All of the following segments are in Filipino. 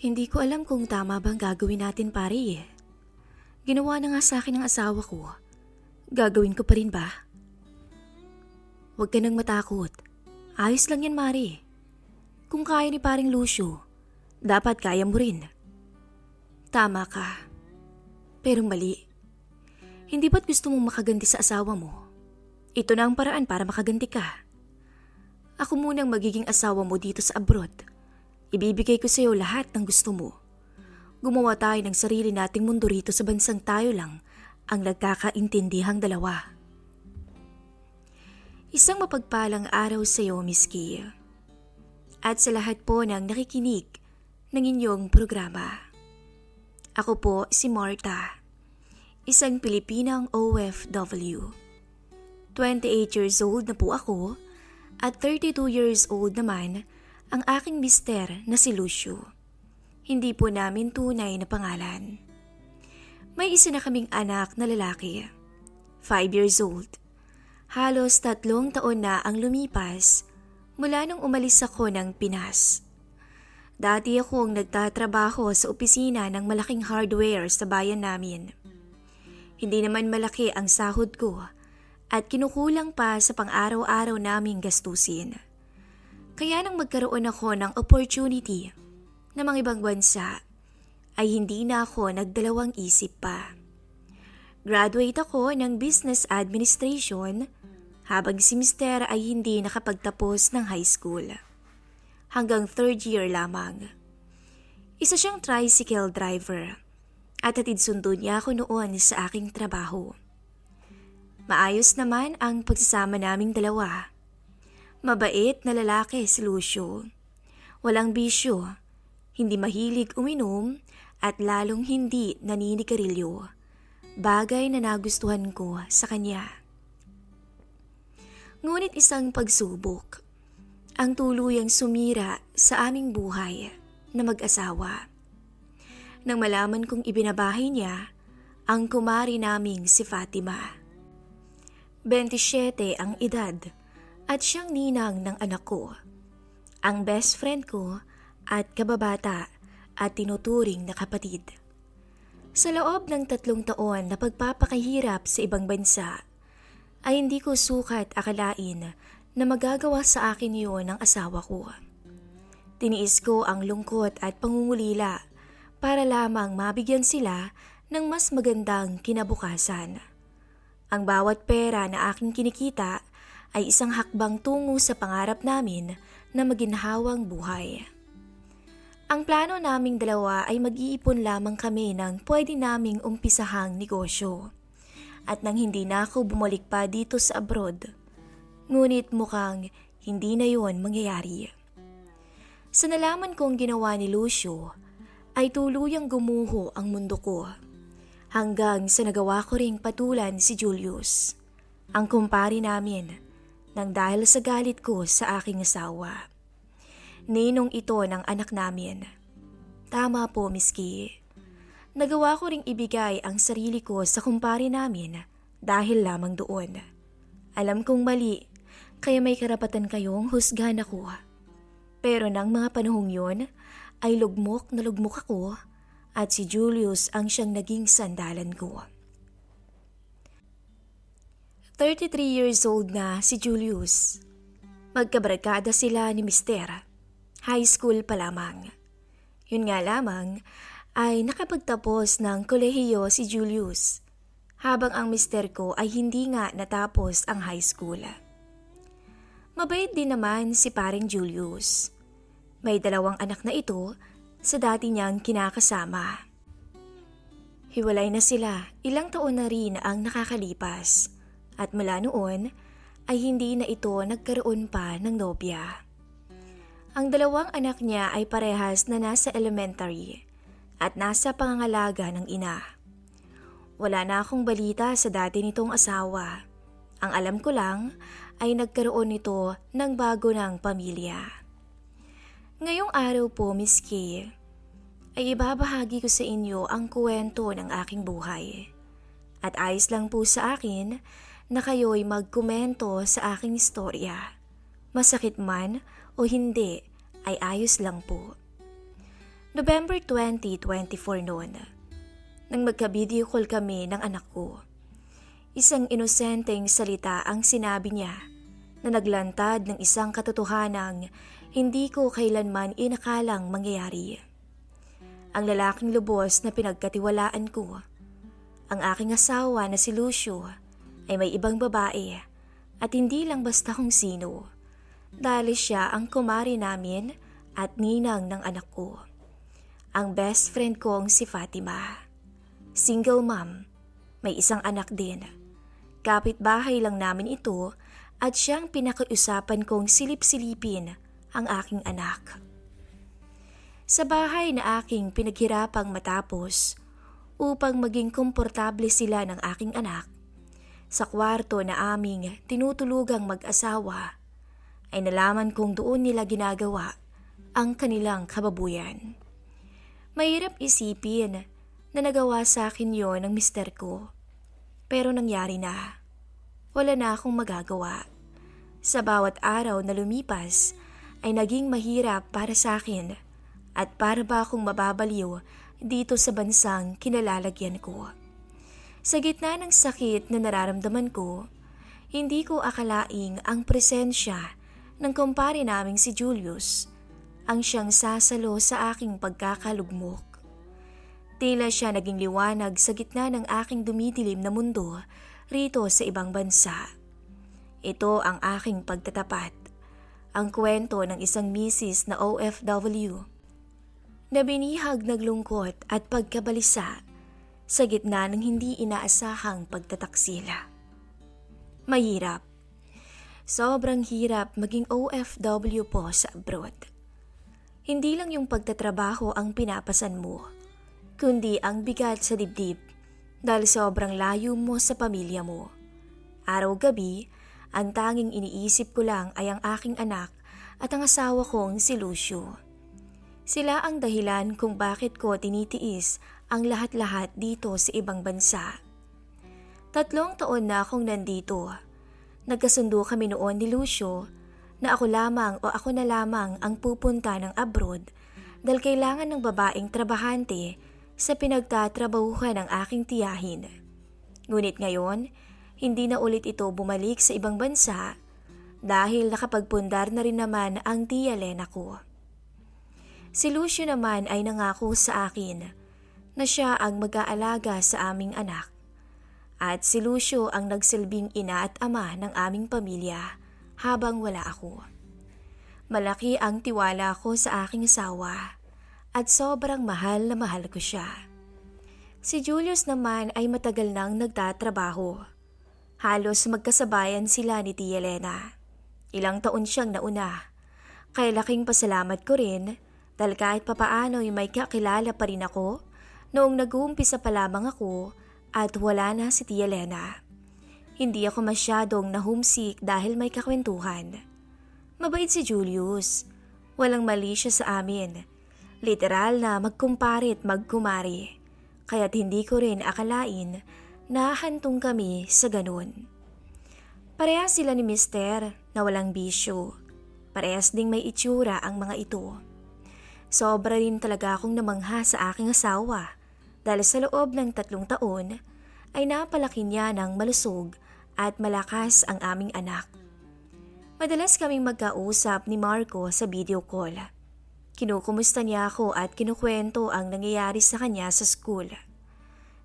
Hindi ko alam kung tama bang gagawin natin pare eh. Ginawa na nga sa akin ng asawa ko. Gagawin ko pa rin ba? Huwag ka nang matakot. Ayos lang yan Mari. Kung kaya ni paring Lucio, dapat kaya mo rin. Tama ka. Pero mali. Hindi ba't gusto mong makaganti sa asawa mo? Ito na ang paraan para makaganti ka. Ako munang magiging asawa mo dito sa abroad. Ibibigay ko sa iyo lahat ng gusto mo. Gumawa tayo ng sarili nating mundo rito sa bansang tayo lang ang nagkakaintindihang dalawa. Isang mapagpalang araw sa iyo, Miss Kia. At sa lahat po ng nakikinig ng inyong programa. Ako po si Marta, isang Pilipinang OFW. 28 years old na po ako at 32 years old naman ang aking mister na si Lucio. Hindi po namin tunay na pangalan. May isa na kaming anak na lalaki, 5 years old. Halos 3 taon na ang lumipas mula nung umalis ako ng Pinas. Dati akong nagtatrabaho sa opisina ng malaking hardware sa bayan namin. Hindi naman malaki ang sahod ko at kinukulang pa sa pang-araw-araw naming gastusin. Kaya nang magkaroon ako ng opportunity na mga ibang bansa, ay hindi na ako nagdalawang isip pa. Graduate ako ng Business Administration habang si Mister ay hindi nakapagtapos ng high school. Hanggang 3rd year lamang. Isa siyang tricycle driver at hatid sundo niya ako noon sa aking trabaho. Maayos naman ang pagsasama naming dalawa. Mabait na lalaki si Lucio. Walang bisyo, hindi mahilig uminom at lalong hindi naninigarilyo. Bagay na nagustuhan ko sa kanya. Ngunit isang pagsubok ang tuluyang sumira sa aming buhay na mag-asawa. Nang malaman kong ibinabahay niya ang kumari naming si Fatima. 27 ang edad at siyang ninang ng anak ko, ang best friend ko at kababata at tinuturing na kapatid. Sa loob ng 3 taon na pagpapakahirap sa ibang bansa, ay hindi ko sukat akalain na magagawa sa akin yun ng asawa ko. Tiniis ko ang lungkot at pangungulila para lamang mabigyan sila ng mas magandang kinabukasan. Ang bawat pera na aking kinikita ay isang hakbang tungo sa pangarap namin na maginhawang buhay. Ang plano naming dalawa ay mag-iipon lamang kami ng pwede naming umpisahang negosyo. At nang hindi na ako bumalik pa dito sa abroad, ngunit mukhang hindi na yon mangyayari. Sa nalaman kong ginawa ni Lucio, ay tuluyang gumuho ang mundo ko. Hanggang sa nagawa ko ring patulan si Julius, ang kumpari namin, nang dahil sa galit ko sa aking asawa. Ninong ito ng anak namin. Tama po, Miss Key. Nagawa ko ring ibigay ang sarili ko sa kumpari namin dahil lamang doon. Alam kong mali, kaya may karapatan kayong husgahan ako. Pero nang mga panahong yon, ay lugmok na lugmok ako at si Julius ang siyang naging sandalan ko. 33 years old na si Julius. Magkabarkada sila ni Mister. High school pa lamang. Yun nga lamang ay nakapagtapos ng kolehiyo si Julius, habang ang mister ko ay hindi nga natapos ang high school. Mabait din naman si paring Julius. May 2 anak na ito sa dati niyang kinakasama. Hiwalay na sila, ilang taon na rin ang nakakalipas at mula noon ay hindi na ito nagkaroon pa ng nobya. Ang 2 anak niya ay parehas na nasa elementary at nasa pangangalaga ng ina. Wala na akong balita sa dati nitong asawa. Ang alam ko lang ay nagkaroon nito ng bago ng pamilya. Ngayong araw po, Miss Kay, ay ibabahagi ko sa inyo ang kwento ng aking buhay. At ayos lang po sa akin na kayo'y magkomento sa aking istorya. Masakit man o hindi, ay ayos lang po. November 2024 noon, nang magka-video call kami ng anak ko. Isang inosenteng salita ang sinabi niya na naglantad ng isang katotohanang hindi ko kailanman inakalang mangyayari. Ang lalaking lubos na pinagkatiwalaan ko, ang aking asawa na si Lucio, ay may ibang babae at hindi lang basta kung sino, dahil siya ang kumari namin at ninang ng anak ko. Ang best friend kong si Fatima. Single mom, may isang anak din. Kapitbahay lang namin ito at siyang pinakiusapan kong silip-silipin ang aking anak. Sa bahay na aking pinaghirapang matapos upang maging komportable sila ng aking anak, sa kwarto na aming tinutulugang mag-asawa, ay nalaman kong doon nila ginagawa ang kanilang kababuyan. Mahirap isipin na nagawa sa akin yon ng mister ko. Pero nangyari na. Wala na akong magagawa. Sa bawat araw na lumipas ay naging mahirap para sa akin at para ba akong mababaliw dito sa bansang kinalalagyan ko. Sa gitna ng sakit na nararamdaman ko, hindi ko akalaing ang presensya ng kumpare naming si Julius ang siyang sasalo sa aking pagkakalugmok. Tila siya naging liwanag sa gitna ng aking dumidilim na mundo rito sa ibang bansa. Ito ang aking pagtatapat, ang kwento ng isang misis na OFW na binihag naglungkot at pagkabalisa sa gitna ng hindi inaasahang pagtataksila. Mahirap. Sobrang hirap maging OFW po sa abroad. Hindi lang yung pagtatrabaho ang pinapasan mo, kundi ang bigat sa dibdib dahil sobrang layo mo sa pamilya mo. Araw-gabi, ang tanging iniisip ko lang ay ang aking anak at ang asawa kong si Lucio. Sila ang dahilan kung bakit ko tinitiis ang lahat-lahat dito sa ibang bansa. 3 taon na akong nandito. Nagkasundo kami noon ni Lucio na ako na lamang ang pupunta ng abroad dahil kailangan ng babaeng trabahante sa pinagtatrabahuhan ng aking tiyahin. Ngunit ngayon, hindi na ulit ito bumalik sa ibang bansa dahil nakapagpundar na rin naman ang tia Lena ko. Si Lucio naman ay nangako sa akin na siya ang mag-aalaga sa aming anak. At si Lucio ang nagsilbing ina at ama ng aming pamilya habang wala ako. Malaki ang tiwala ko sa aking asawa at sobrang mahal na mahal ko siya. Si Julius naman ay matagal nang nagtatrabaho. Halos magkasabayan sila ni Tia Elena. Ilang taon siyang nauna. Kaya laking pasalamat ko rin dahil kahit papaano ay may kakilala pa rin ako noong nag-uumpisa pa lamang ako at wala na si Tia Elena. Hindi ako masyadong na-homesick dahil may kakwentuhan. Mabait si Julius. Walang mali siya sa amin. Literal na magkumparit magkumari. Kaya't hindi ko rin akalain na hantong kami sa ganun. Parehas sila ni Mister na walang bisyo. Parehas ding may itsura ang mga ito. Sobra rin talaga akong namangha sa aking asawa dahil sa loob ng 3 taon ay napalaki niya ng malusog at malakas ang aming anak. Madalas kaming magkausap ni Marco sa video call. Kinukumusta niya ako at kinukwento ang nangyayari sa kanya sa school.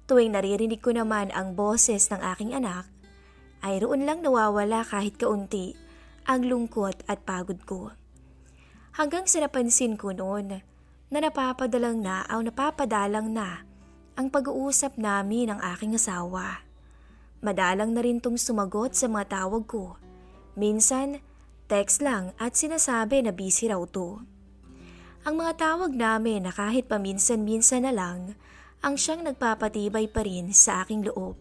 Tuwing naririnig ko naman ang boses ng aking anak, ay roon lang nawawala kahit kaunti ang lungkot at pagod ko. Hanggang sa napansin ko noon na napapadalang na ang pag-uusap namin ng aking asawa. Madalang na rin tong sumagot sa mga tawag ko. Minsan, text lang at sinasabi na busy raw to. Ang mga tawag namin na kahit paminsan-minsan na lang, ang siyang nagpapatibay pa rin sa aking loob.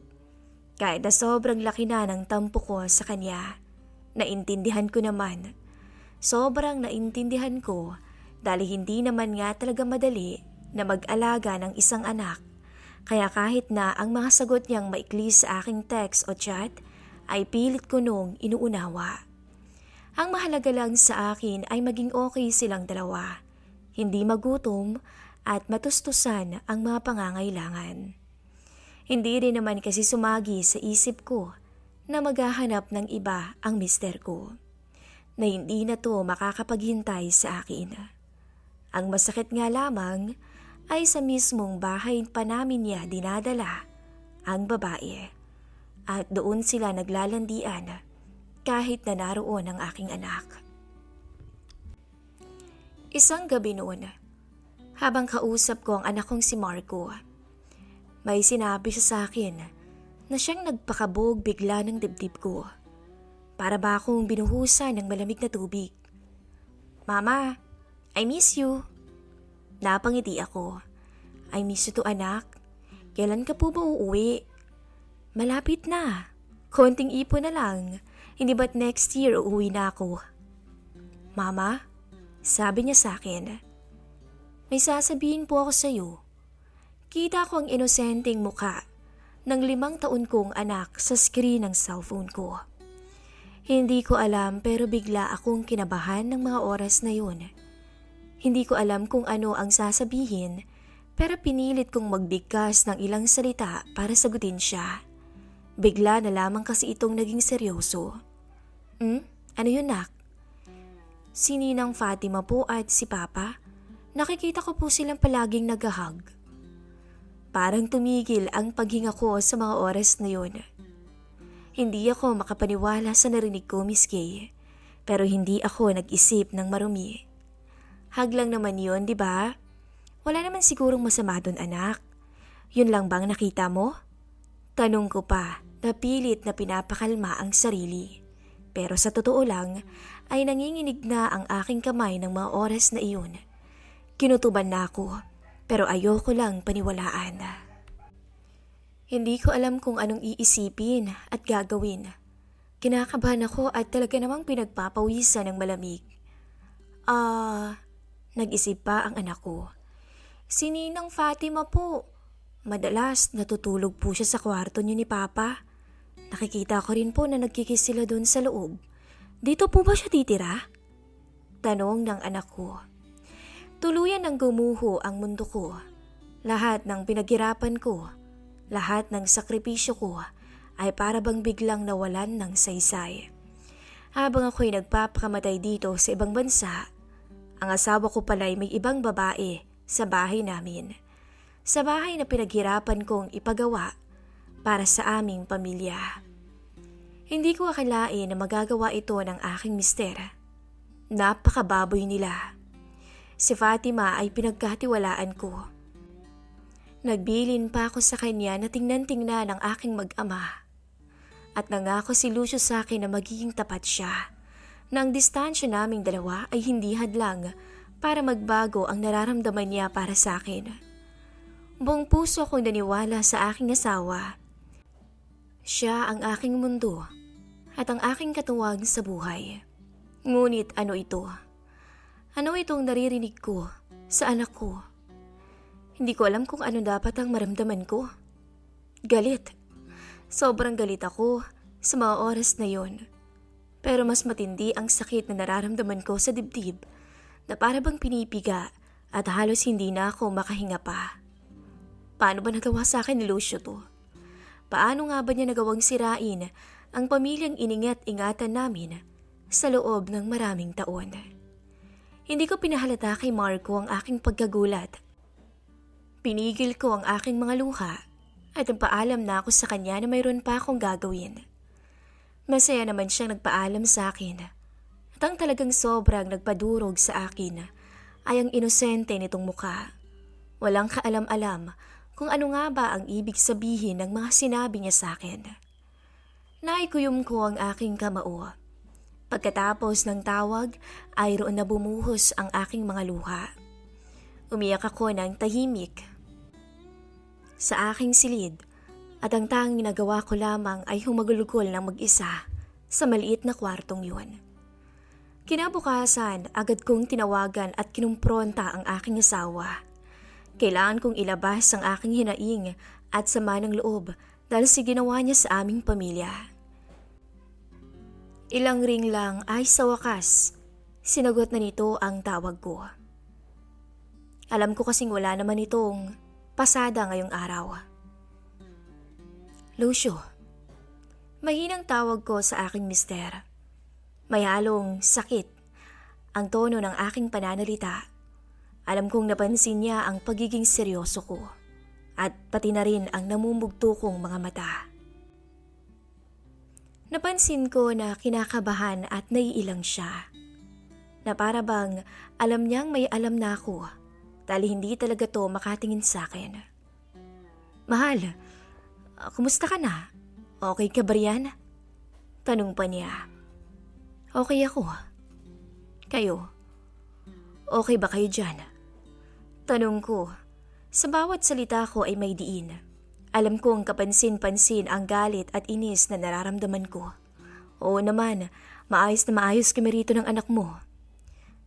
Kahit na sobrang laki na ng tampo ko sa kanya, naintindihan ko naman. Sobrang naintindihan ko dahil hindi naman nga talaga madali na mag-alaga ng isang anak. Kaya kahit na ang mga sagot niyang maikli sa aking text o chat, ay pilit ko nung inuunawa. Ang mahalaga lang sa akin ay maging okay silang dalawa. Hindi magutom at matustusan ang mga pangangailangan. Hindi rin naman kasi sumagi sa isip ko na maghahanap ng iba ang mister ko, na hindi na to makakapaghintay sa akin. Ang masakit nga lamang ay sa mismong bahay pa namin niya dinadala ang babae at doon sila naglalandian kahit na naroon ang aking anak. Isang gabi noon, habang kausap ko ang anak kong si Marco, may sinabi siya sa akin na siyang nagpakabog bigla ng dibdib ko. Para ba akong binuhusan ng malamig na tubig. "Mama, I miss you." Napangiti ako. "I miss you too, anak. Kailan ka po ba uuwi?" "Malapit na. Konting ipon na lang. Hindi ba't next year uuwi na ako?" "Mama," sabi niya sa akin, "may sasabihin po ako sa iyo." Kita ko ang inosenteng muka ng 5 taon kong anak sa screen ng cellphone ko. Hindi ko alam pero bigla akong kinabahan ng mga oras na yun. Hindi ko alam kung ano ang sasabihin pero pinilit kong magbigkas ng ilang salita para sagutin siya. Bigla na lamang kasi itong naging seryoso. Ano yun, nak?" "Si Ninang Fatima po at si Papa. Nakikita ko po silang palaging nag-hug." Parang tumigil ang paghinga ko sa mga oras na yun. Hindi ako makapaniwala sa narinig ko, Miss Kay. Pero hindi ako nag-isip ng marumi. "Hug lang naman yun, di ba? Wala naman sigurong masama dun, anak. Yun lang bang nakita mo?" Tanong ko pa, napilit na pinapakalma ang sarili. Pero sa totoo lang, ay nanginginig na ang aking kamay ng mga oras na iyon. Kinutuban na ako, pero ayoko lang paniwalaan. Hindi ko alam kung anong iisipin at gagawin. Kinakabahan ako at talaga namang pinagpapawisan ng malamig. Nag-isip pa ang anak ko. "Si Ninang Fatima po. Madalas natutulog po siya sa kwarto niyo ni Papa. Nakikita ko rin po na nagkikis sila doon sa loob. Dito po ba siya titira?" Tanong ng anak ko. Tuluyan ng gumuho ang mundo ko. Lahat ng pinaghirapan ko, lahat ng sakripisyo ko ay para bang biglang nawalan ng saysay. Habang ako'y nagpapakamatay dito sa ibang bansa, ang asawa ko pala'y may ibang babae sa bahay namin. Sa bahay na pinaghirapan kong ipagawa para sa aming pamilya. Hindi ko akalain na magagawa ito ng aking mister. Napakababoy nila. Si Fatima ay pinagkatiwalaan ko. Nagbilin pa ako sa kanya na tingnan-tingnan ang aking mag-ama. At nangako si Lucio sa akin na magiging tapat siya, na ang distansya naming dalawa ay hindi hadlang para magbago ang nararamdaman niya para sa akin. Buong puso akong naniwala sa aking asawa. Siya ang aking mundo at ang aking katuwang sa buhay. Ngunit ano ito? Ano itong naririnig ko sa anak ko? Hindi ko alam kung ano dapat ang maramdaman ko. Galit. Sobrang galit ako sa mga oras na yon. Pero mas matindi ang sakit na nararamdaman ko sa dibdib na para bang pinipiga at halos hindi na ako makahinga pa. Paano ba nagawa sa akin ni Lucio to? Paano nga ba niya nagawang sirain ang pamilyang iningat-ingatan namin sa loob ng maraming taon? Hindi ko pinahalata kay Marco ang aking pagkagulat. Pinigil ko ang aking mga luha at nagpaalam na ako sa kanya na mayroon pa akong gagawin. Masaya naman siyang nagpaalam sa akin at ang talagang sobrang nagpadurog sa akin ay ang inosente nitong mukha. Walang kaalam-alam kung ano nga ba ang ibig sabihin ng mga sinabi niya sa akin. Naikuyom ko ang aking kamao. Pagkatapos ng tawag ay roon na bumuhos ang aking mga luha. Umiyak ako ng tahimik sa aking silid at ang tanging nagawa ko lamang ay humagulgol ng mag-isa sa maliit na kwartong yun. Kinabukasan, agad kong tinawagan at kinumpronta ang aking asawa. Kailangan kong ilabas ang aking hinaing at sama ng loob dahil sa ginawa niya sa aming pamilya. Ilang ring lang ay sa wakas, sinagot na nito ang tawag ko. Alam ko kasing wala naman itong pasada ngayong araw. Lucio, mahinang tawag ko sa aking mister. May halong sakit ang tono ng aking pananalita. Alam kong napansin niya ang pagiging seryoso ko at pati na rin ang namumugto kong mga mata. Napansin ko na kinakabahan at naiilang siya. Na para bang alam niyang may alam na ako dahil hindi talaga to makatingin sa akin. Mahal, kumusta ka na? Okay ka ba riyan? Tanong pa niya. Okay ako. Kayo? Okay ba kayo dyan? Tanong ko. Sa bawat salita ko ay may diin. Alam kong kapansin-pansin ang galit at inis na nararamdaman ko. Oo naman, maayos na maayos kami rito ng anak mo.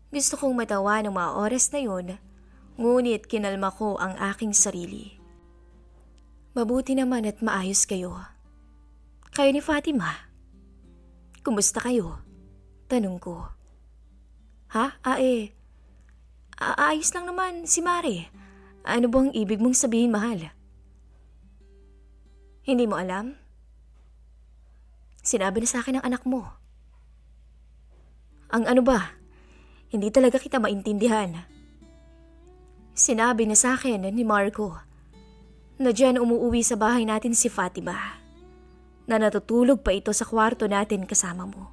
Gusto kong matawa ng mga oras na yun, ngunit kinalma ko ang aking sarili. Mabuti naman at maayos kayo. Kayo ni Fatima. Kumusta kayo? Tanong ko. Ha? Ayos lang naman si Mare. Ano bang ibig mong sabihin, mahal? Hindi mo alam? Sinabi na sa akin ng anak mo. Ang ano ba? Hindi talaga kita maintindihan. Sinabi na sa akin ni Marco na diyan umuuwi sa bahay natin si Fatima. Na natutulog pa ito sa kwarto natin kasama mo.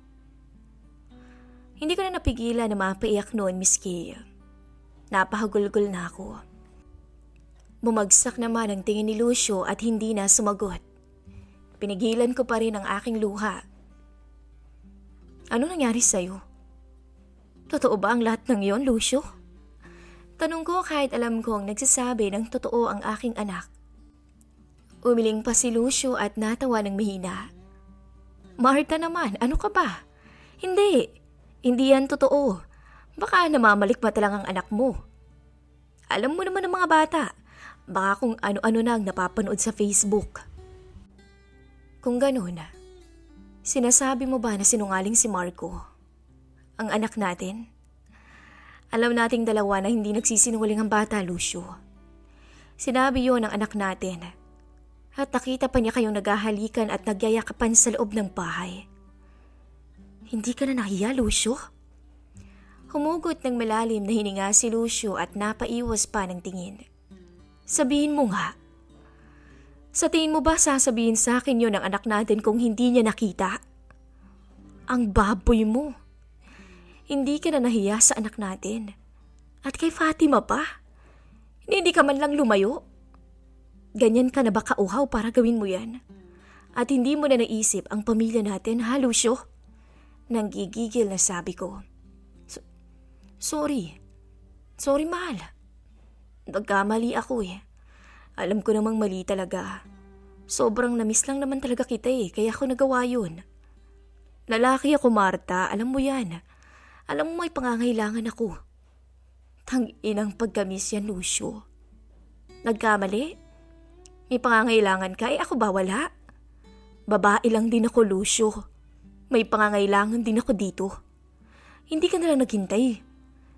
Hindi ko na napigilan na mapaiyak noon, Miss Kay. Napahagulgol na ako. Bumagsak naman ang tingin ni Lucio at hindi na sumagot. Pinigilan ko pa rin ang aking luha. Ano nangyari sa'yo? Totoo ba ang lahat ng iyon, Lucio? Tanong ko kahit alam kong nagsasabi ng totoo ang aking anak. Umiling pa si Lucio at natawa ng mahina. Marta naman, ano ka ba? Hindi yan totoo. Baka namamalikmata lang ang anak mo. Alam mo naman ng mga bata. Baka kung ano-ano na ang napapanood sa Facebook. Kung ganun, sinasabi mo ba na sinungaling si Marco? Ang anak natin? Alam nating dalawa na hindi nagsisinungaling ang bata, Lucio. Sinabi yon ng anak natin. At nakita pa niya kayong naghahalikan at nagyayakapan sa loob ng bahay. Hindi ka na nahiya, Lucio? Humugot ng malalim na hininga si Lucio at napaiwas pa ng tingin. Sabihin mo nga. Sa tingin mo ba sasabihin sa akin yun ng anak natin kung hindi niya nakita? Ang baboy mo. Hindi ka na nahiya sa anak natin. At kay Fatima pa. Hindi ka man lang lumayo. Ganyan ka na ba kauhaw para gawin mo yan? At hindi mo na naisip ang pamilya natin, ha, Lucio? Nanggigigil na sabi ko. Sorry, mahal. Nagkamali ako eh. Alam ko namang mali talaga. Sobrang namiss lang naman talaga kita eh, kaya ako nagawa yun. Lalaki ako, Marta, alam mo yan. Alam mo may pangangailangan ako. Tang-inang pagkamiss yan, Lucio. Nagkamali? May pangangailangan ka, ako ba wala? Babae lang din ako, Lucio. May pangangailangan din ako dito. Hindi ka nalang naghintay.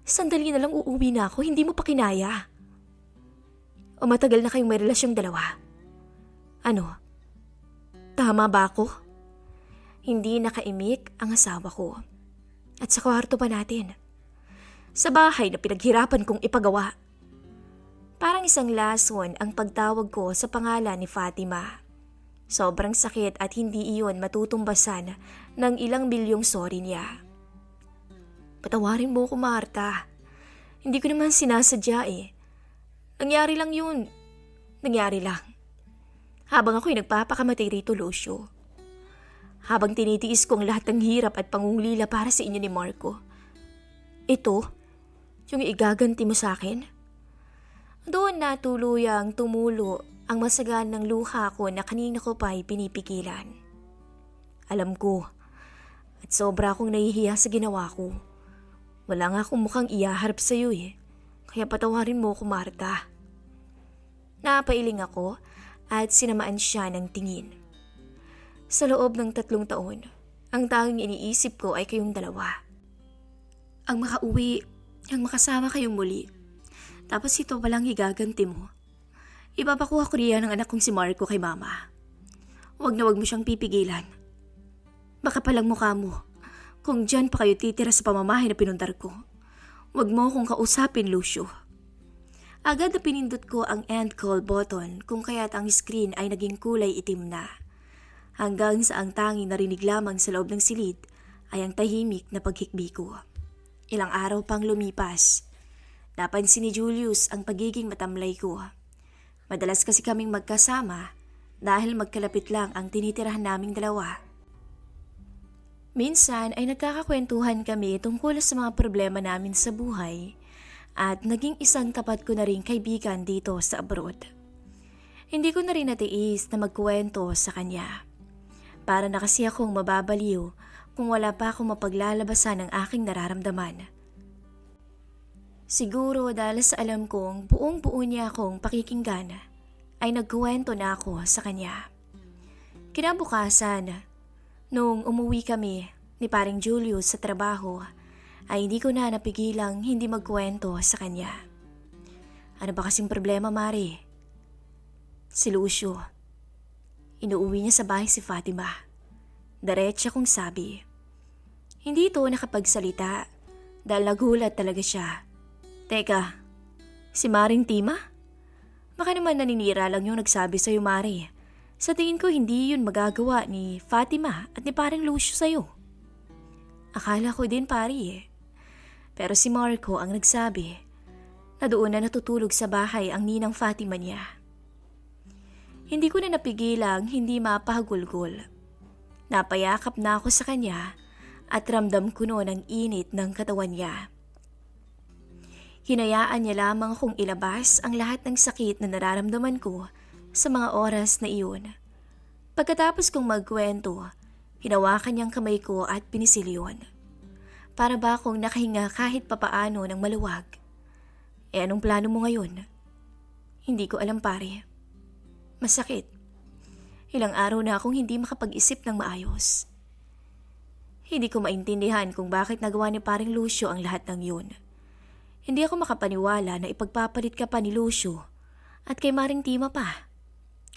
Sandali na lang uuwi na ako, hindi mo pa kinaya. O matagal na kayong may relasyong dalawa? Ano? Tama ba ako? Hindi nakaimik ang asawa ko. At sa kwarto pa natin. Sa bahay na pinaghirapan kong ipagawa. Parang isang lason ang pagtawag ko sa pangalan ni Fatima. Sobrang sakit at hindi iyon matutumbasan ng ilang bilyong sorry niya. Patawarin mo ko, Marta. Hindi ko naman sinasadya eh. Nangyari lang yun. Nangyari lang. Habang ako'y nagpapakamatay rito, Lucio. Habang tinitiis kong lahat ng hirap at pangungulila para sa inyo ni Marco. Ito, yung igaganti mo sa akin? Doon na tuluyang tumulo ang masagan ng luha ko na kanina ko pa'y pinipigilan. Alam ko, at sobra akong nahihiya sa ginawa ko. Wala nga akong mukhang iyaharap sa'yo eh, kaya patawarin mo ko, Marta. Napailing ako at sinamaan siya ng tingin. Sa loob ng 3 taon, ang tanging iniisip ko ay kayong dalawa. Ang makauwi, ang makasama kayong muli. Tapos ito palang higaganti mo. Ipapakuha ko riyan ng anak kong si Marco kay mama. Huwag na huwag mo siyang pipigilan. Baka palang mukha mo. Kung dyan pa kayo titira sa pamamahay na pinundar ko, huwag mo akong kausapin, Lucio. Agad na pinindot ko ang end call button kung kaya't ang screen ay naging kulay itim na. Hanggang sa ang tanging narinig lamang sa loob ng silid ay ang tahimik na paghikbi ko. Ilang araw pang lumipas. Napansin ni Julius ang pagiging matamlay ko. Madalas kasi kaming magkasama dahil magkalapit lang ang tinitirahan naming dalawa. Minsan ay nagkakakwentuhan kami tungkol sa mga problema namin sa buhay at naging isang tapat ko na rin kaibigan dito sa abroad. Hindi ko na rin natiis na magkwento sa kanya. Para na kasi akong mababaliw kung wala pa akong mapaglalabasan ng aking nararamdaman. Siguro dahil sa alam kong buong-buo niya akong pakikinggan, ay nagkwento na ako sa kanya. Kinabukasan, nung umuwi kami ni paring Julius sa trabaho, ay hindi ko na napigilang hindi magkwento sa kanya. Ano ba kasing problema, Mari? Si Lucio. Inuuwi niya sa bahay si Fatima. Diretsa kong sabi. Hindi ito nakapagsalita dahil nagulat talaga siya. Teka, si Maring Tima? Baka naman naninira lang yung nagsabi sa'yo, Mari. Sa tingin ko hindi yun magagawa ni Fatima at ni paring Lucio sa'yo. Akala ko din, pari. Pero si Marco ang nagsabi na doon na natutulog sa bahay ang ninang Fatima niya. Hindi ko na napigilang hindi mapahagulgol. Napayakap na ako sa kanya at ramdam ko noon ang init ng katawan niya. Hinayaan niya lamang akong ilabas ang lahat ng sakit na nararamdaman ko sa mga oras na iyon. Pagkatapos kong magkwento, hinawakan niyang kamay ko at pinisilyon. Para ba akong nakahinga kahit papaano ng maluwag? Anong plano mo ngayon? Hindi ko alam, pare. Masakit. Ilang araw na akong hindi makapag-isip ng maayos. Hindi ko maintindihan kung bakit nagawa ni paring Lucio ang lahat ng yun. Hindi ako makapaniwala na ipagpapalit ka pa ni Lucio at kay Maring Tima pa.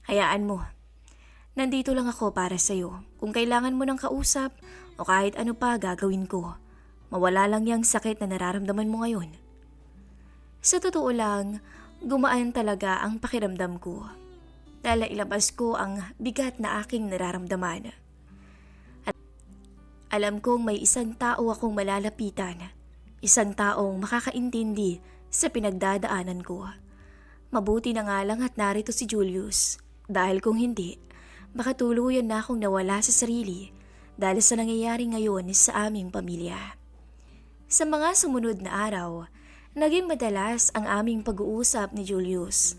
Hayaan mo. Nandito lang ako para sa'yo. Kung kailangan mo ng kausap o kahit ano pa gagawin ko, mawala lang yung sakit na nararamdaman mo ngayon. Sa totoo lang, gumaan talaga ang pakiramdam ko. Dahil ilabas ko ang bigat na aking nararamdaman. At alam kong may isang tao akong malalapitan. Isang taong makakaintindi sa pinagdadaanan ko. Mabuti na nga lang at narito si Julius. Dahil kung hindi, baka tuluyan na akong nawala sa sarili dahil sa nangyayari ngayon sa aming pamilya. Sa mga sumunod na araw, naging madalas ang aming pag-uusap ni Julius.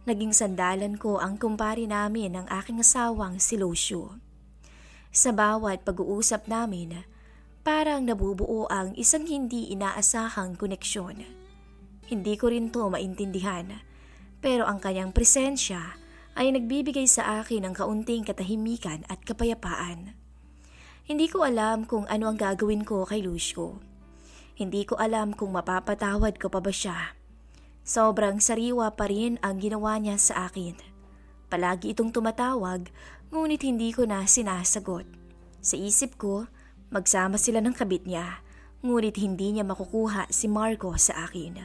Naging sandalan ko ang kumpare namin ng aking asawang si Lucio. Sa bawat pag-uusap namin, parang nabubuo ang isang hindi inaasahang koneksyon. Hindi ko rin to maintindihan, pero ang kanyang presensya ay nagbibigay sa akin ng kaunting katahimikan at kapayapaan. Hindi ko alam kung ano ang gagawin ko kay Lucio. Hindi ko alam kung mapapatawad ko pa ba siya. Sobrang sariwa pa rin ang ginawa niya sa akin. Palagi itong tumatawag, ngunit hindi ko na sinasagot. Sa isip ko, magsama sila ng kabit niya, ngunit hindi niya makukuha si Marco sa akin.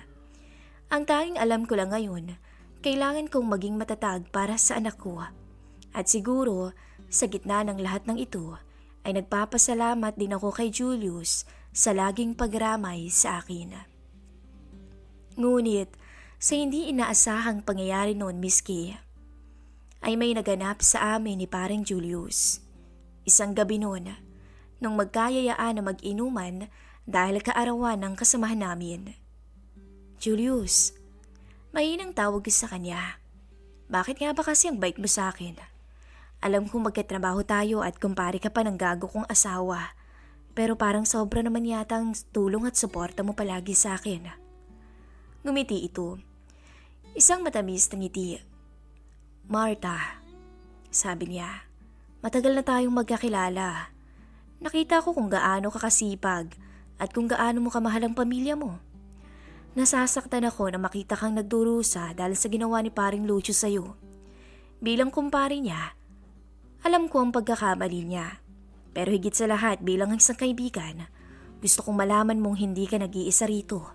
Ang tanging alam ko lang ngayon, kailangan kong maging matatag para sa anak ko. At siguro, sa gitna ng lahat ng ito, ay nagpapasalamat din ako kay Julius sa laging pagramay sa akin. Ngunit, sa hindi inaasahang pangyayari noon, Miss Kay, ay may naganap sa amin ni paring Julius. Isang gabi noon, nung magkayayaan na mag-inuman dahil kaarawan ng kasamahan namin. Julius, mahinang tawag sa kanya. Bakit nga ba kasi ang bait mo sa akin? Alam kong magkatrabaho tayo at kumpare ka pa ng gago kong asawa. Pero parang sobra naman yata ang tulong at suporta mo palagi sa akin. Ngumiti ito. Isang matamis na ngiti. Martha, sabi niya, matagal na tayong magkakilala. Nakita ko kung gaano ka kasipag at kung gaano mo kamahal ang pamilya mo. Nasasaktan ako na makita kang nagdurusa dahil sa ginawa ni paring Lucio sa'yo. Bilang kumpare niya, alam ko ang pagkakamali niya. Pero higit sa lahat bilang isang kaibigan, gusto kong malaman mong hindi ka nag-iisa rito.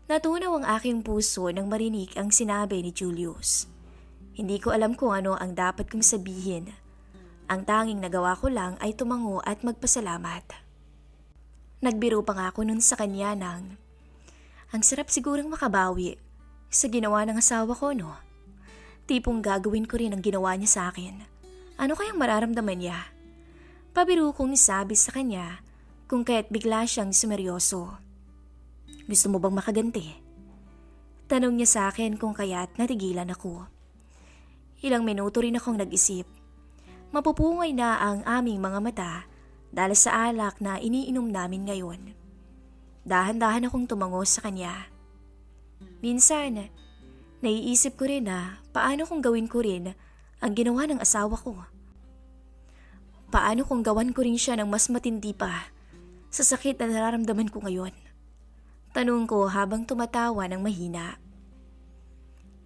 Natunaw ang aking puso nang marinig ang sinabi ni Julius. Hindi ko alam kung ano ang dapat kong sabihin. Ang tanging nagawa ko lang ay tumango at magpasalamat. Nagbiro pa nga ako nun sa kanya ng, ang sarap sigurong makabawi sa ginawa ng asawa ko, no? Tipong gagawin ko rin ang ginawa niya sa akin. Ano kayang mararamdaman niya? Pabiro kong sabi sa kanya kung kaya't bigla siyang sumeryoso. Gusto mo bang makaganti? Tanong niya sa akin kung kaya't natigilan ako. Ilang minuto rin akong nag-isip. Mapupungay na ang aming mga mata dahil sa alak na iniinom namin ngayon. Dahan-dahan akong tumango sa kanya. Minsan, naiisip ko rin na paano kung gawin ko rin ang ginawa ng asawa ko. Paano kung gawan ko rin siya ng mas matindi pa sa sakit na nararamdaman ko ngayon? Tanong ko habang tumatawa ng mahina.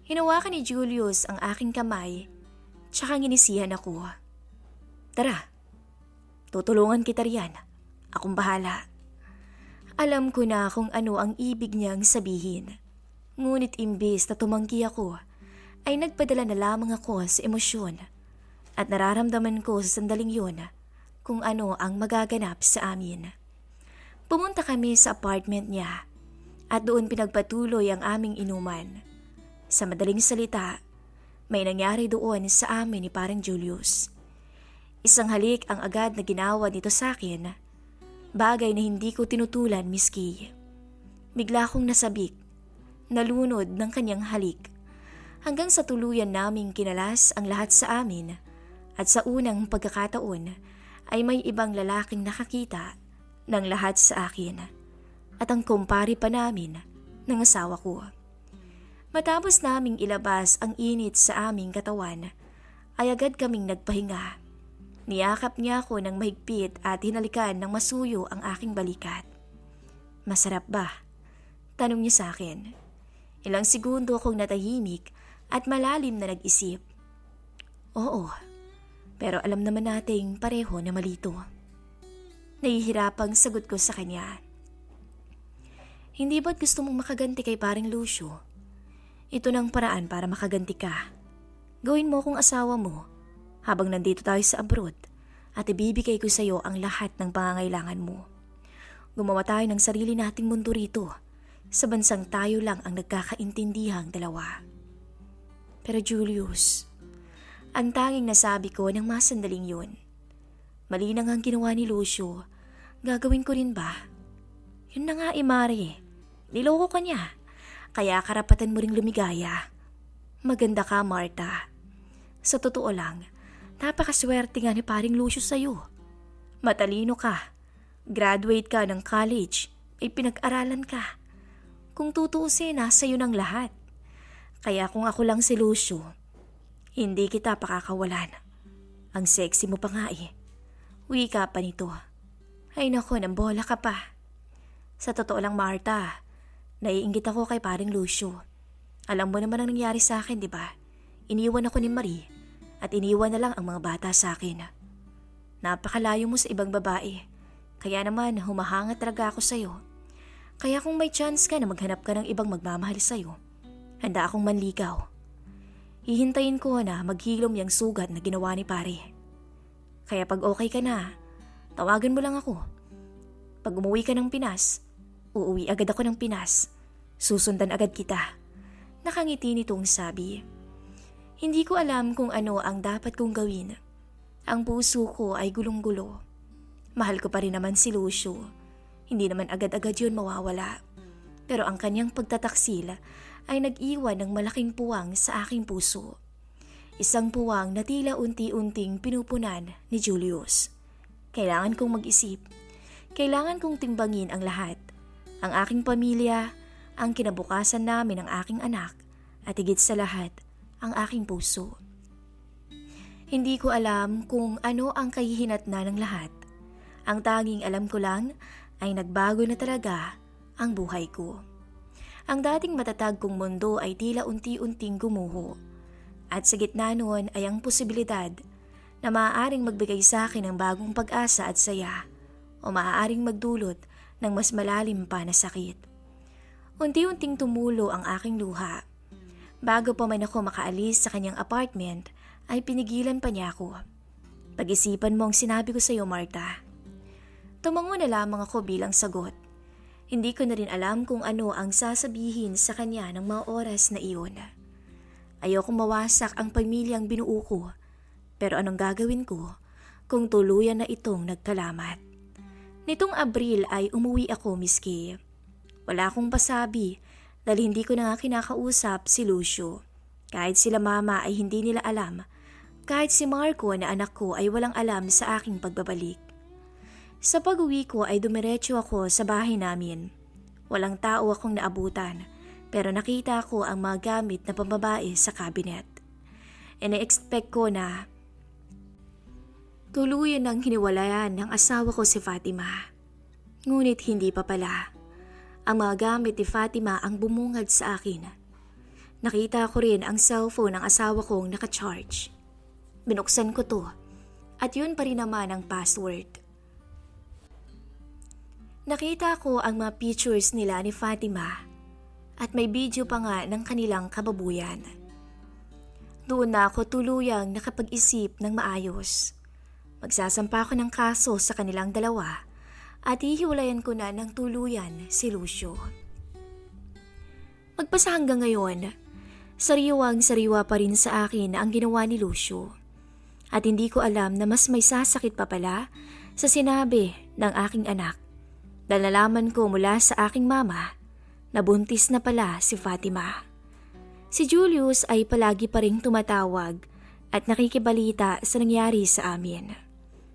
Hinawakan ni Julius ang aking kamay, tsaka nginisihan ako. Tara, tutulungan kita riyan. Akong bahala. Alam ko na kung ano ang ibig niyang sabihin. Ngunit imbes na tumanggi ako, ay nagpadala na lamang ako sa emosyon at nararamdaman ko sa sandaling yun kung ano ang magaganap sa amin. Pumunta kami sa apartment niya at doon pinagpatuloy ang aming inuman. Sa madaling salita, may nangyari doon sa amin ni parang Julius. Isang halik ang agad na ginawa nito sa akin. Bagay na hindi ko tinutulan, Miss Kay. Bigla akong nasabik, nalunod ng kanyang halik, hanggang sa tuluyan naming kinalas ang lahat sa amin at sa unang pagkakataon ay may ibang lalaking nakakita ng lahat sa akin at ang kumpare pa namin ng asawa ko. Matapos naming ilabas ang init sa aming katawan, ay agad kaming nagpahinga. Niyakap niya ako ng mahigpit at hinalikan ng masuyo ang aking balikat. Masarap ba? Tanong niya sa akin. Ilang segundo akong natahimik at malalim na nag-isip. Oo, pero alam naman nating pareho na malito. Nahihirapang sagot ko sa kanya. Hindi ba't gusto mong makaganti kay paring Lucio? Ito ng paraan para makaganti ka. Gawin mo kung asawa mo habang nandito tayo sa abroad at ibibigay ko sa iyo ang lahat ng pangangailangan mo. Gumawa tayo ng sarili nating mundo rito sa bansang tayo lang ang nagkakaintindihang dalawa. Pero Julius, ang tanging nasabi ko ng masandaling yun. Mali na nga ang ginawa ni Lucio. Gagawin ko rin ba? Yun na nga Mare. Niloko ka niya. Kaya karapatan mo ring lumigaya. Maganda ka, Marta. Sa totoo lang, napakaswerte nga ni paring Lucio sa'yo. Matalino ka. Graduate ka ng college. May pinag-aralan ka. Kung tutuusin, nasa iyo ng lahat. Kaya kung ako lang si Lucio, hindi kita pakakawalan. Ang sexy mo pa nga eh. Wika pa nito. Ay nako, nambola ka pa. Sa totoo lang, Marta, naiinggit ako kay paring Lucio. Alam mo naman ang nangyari sa akin, di ba? Iniwan ako ni Marie at iniwan na lang ang mga bata sa akin. Napakalayo mo sa ibang babae. Kaya naman humahangat talaga ako sa'yo. Kaya kung may chance ka na maghanap ka ng ibang magmamahal sa'yo, handa akong manligaw. Hihintayin ko na maghilom yung sugat na ginawa ni pare. Kaya pag okay ka na, tawagan mo lang ako. Pag umuwi ka ng Pinas, uuwi agad ako ng Pinas. Susundan agad kita. Nakangiti nitong sabi. Hindi ko alam kung ano ang dapat kong gawin. Ang puso ko ay gulong-gulo. Mahal ko pa rin naman si Lucio. Hindi naman agad-agad yun mawawala. Pero ang kanyang pagtataksil ay nag-iwan ng malaking puwang sa aking puso. Isang puwang na tila unti-unting pinupunan ni Julius. Kailangan kong mag-isip. Kailangan kong timbangin ang lahat. Ang aking pamilya, ang kinabukasan namin ng aking anak, at higit sa lahat, ang aking puso. Hindi ko alam kung ano ang kahihinatnan ng lahat. Ang tanging alam ko lang ay nagbago na talaga ang buhay ko. Ang dating matatag kong mundo ay tila unti-unting gumuho. At sa gitna noon ay ang posibilidad na maaaring magbigay sa akin ng bagong pag-asa at saya o maaaring magdulot ng mas malalim pa na sakit. Unti-unting tumulo ang aking luha. Bago pa man ako makaalis sa kanyang apartment ay pinigilan pa niya ako. Pag-isipan mo ang sinabi ko sa iyo, Marta. Tumango na lamang ako bilang sagot. Hindi ko na rin alam kung ano ang sasabihin sa kanya ng mga oras na iyon. Ayokong mawasak ang pamilyang binuo ko, pero anong gagawin ko kung tuluyan na itong nagkalamat? Nitong Abril ay umuwi ako, Miss Kay. Wala akong pasabi dahil hindi ko na nga kinakausap si Lucio. Kahit sila mama ay hindi nila alam. Kahit si Marco na anak ko ay walang alam sa aking pagbabalik. Sa pag-uwi ko ay dumiretso ako sa bahay namin. Walang tao akong naabutan pero nakita ko ang mga gamit na pambabae sa cabinet. Ine-expect ko na tuluyan ng hiniwalayan ng asawa ko si Fatima. Ngunit hindi pa pala. Ang mga gamit ni Fatima ang bumungad sa akin. Nakita ko rin ang cellphone ng asawa kong naka-charge. Binuksan ko to at yun pa rin naman ang password. Nakita ko ang mga pictures nila ni Fatima at may video pa nga ng kanilang kababuyan. Doon na ako tuluyang nakapag-isip ng maayos. Magsasampa ako ng kaso sa kanilang dalawa at hihiwalayan ko na ng tuluyan si Lucio. Magpasa hanggang ngayon, sariwang-sariwa pa rin sa akin ang ginawa ni Lucio. At hindi ko alam na mas may sasakit pa pala sa sinabi ng aking anak. Dahil nalaman ko mula sa aking mama na buntis na pala si Fatima. Si Julius ay palagi pa ring tumatawag at nakikibalita sa nangyari sa amin.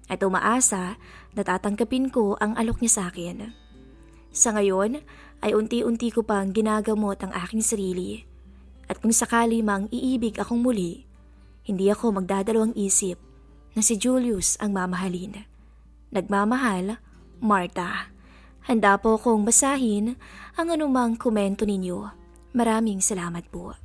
At umaasa na tatanggapin ko ang alok niya sa akin. Sa ngayon ay unti-unti ko pang ginagamot ang aking sarili. At kung sakali mang iibig akong muli, hindi ako magdadalawang isip na si Julius ang mamahalin. Nagmamahal, Marta. Handa po akong basahin ang anumang komento ninyo. Maraming salamat po.